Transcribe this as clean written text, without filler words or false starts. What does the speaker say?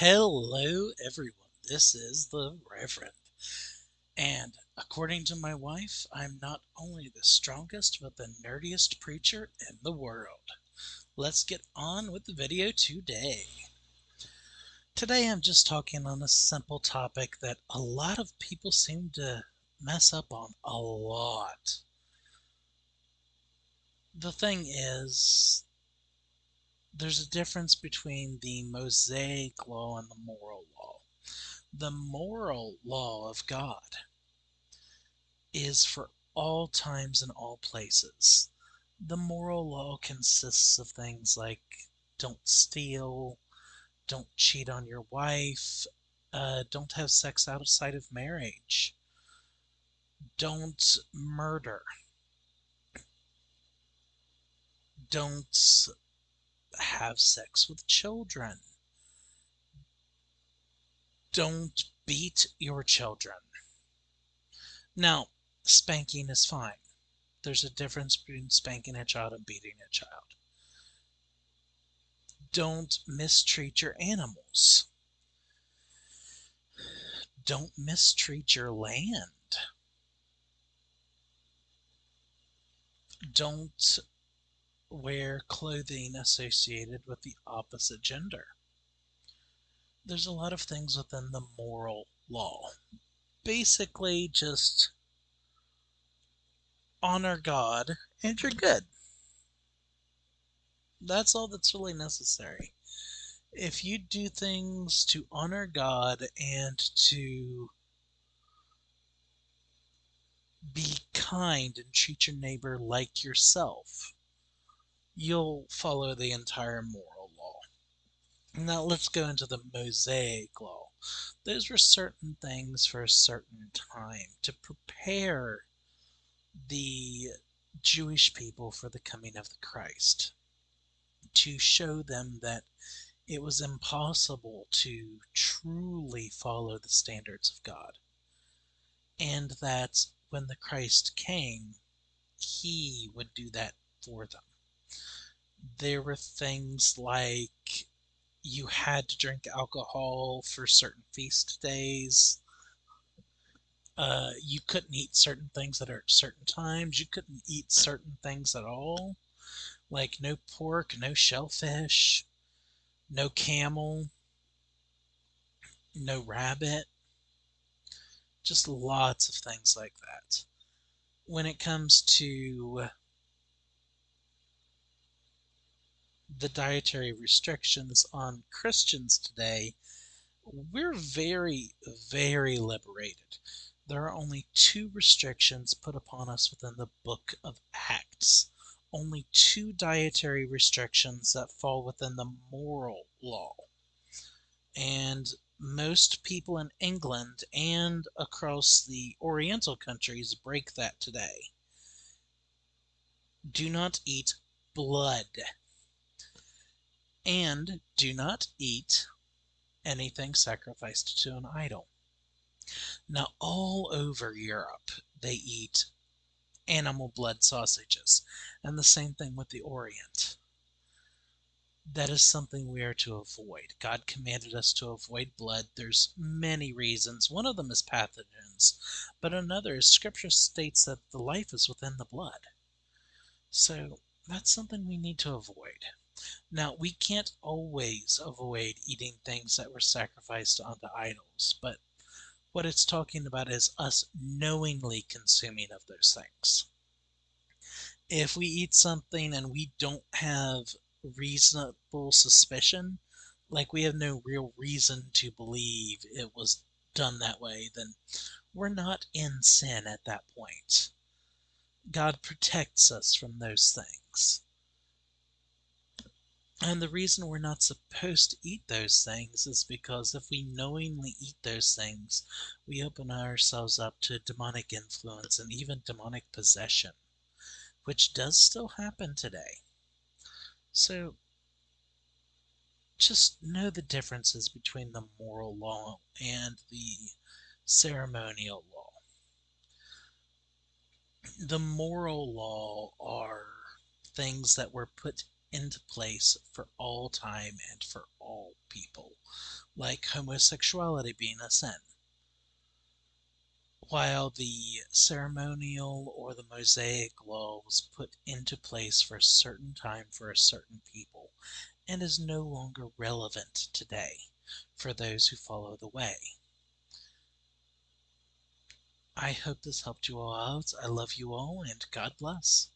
Hello, everyone. This is the Reverend. And according to my wife, I'm not only the strongest, but the nerdiest preacher in the world. Let's get on with the video today. Today I'm just talking on a simple topic that a lot of people seem to mess up on a lot. The thing is, there's a difference between the Mosaic law and the moral law. The moral law of God is for all times and all places. The moral law consists of things like don't steal, don't cheat on your wife, don't have sex outside of marriage, don't murder, don't have sex with children, don't beat your children. Now, spanking is fine. There's a difference between spanking a child and beating a child. Don't mistreat your animals. Don't mistreat your land. Don't wear clothing associated with the opposite gender. There's a lot of things within the moral law. Basically, just honor God and you're good. That's all that's really necessary. If you do things to honor God and to be kind and treat your neighbor like yourself, you'll follow the entire moral law. Now let's go into the Mosaic law. Those were certain things for a certain time to prepare the Jewish people for the coming of the Christ, to show them that it was impossible to truly follow the standards of God, and that when the Christ came, he would do that for them. There were things like you had to drink alcohol for certain feast days. You couldn't eat certain things that are at certain times. You couldn't eat certain things at all, like no pork, no shellfish, no camel, no rabbit, just lots of things like that. When it comes to the dietary restrictions on Christians today, we're very, very liberated. There are only two restrictions put upon us within the book of Acts. Only two dietary restrictions that fall within the moral law. And most people in England and across the Oriental countries break that today. Do not eat blood. And do not eat anything sacrificed to an idol. Now, all over Europe, they eat animal blood sausages, and the same thing with the Orient. That is something we are to avoid. God commanded us to avoid blood. There's many reasons. One of them is pathogens, but another is Scripture states that the life is within the blood. So that's something we need to avoid. Now, we can't always avoid eating things that were sacrificed unto idols, but what it's talking about is us knowingly consuming of those things. If we eat something and we don't have reasonable suspicion, like we have no real reason to believe it was done that way, then we're not in sin at that point. God protects us from those things. And the reason we're not supposed to eat those things is because if we knowingly eat those things, we open ourselves up to demonic influence and even demonic possession, which does still happen today. So just know the differences between the moral law and the ceremonial law. The moral law are things that were put into place for all time and for all people. like homosexuality being a sin, while the ceremonial or the Mosaic law was put into place for a certain time for a certain people and is no longer relevant today for those who follow the way. I hope this helped you all out. I love you all, and God bless.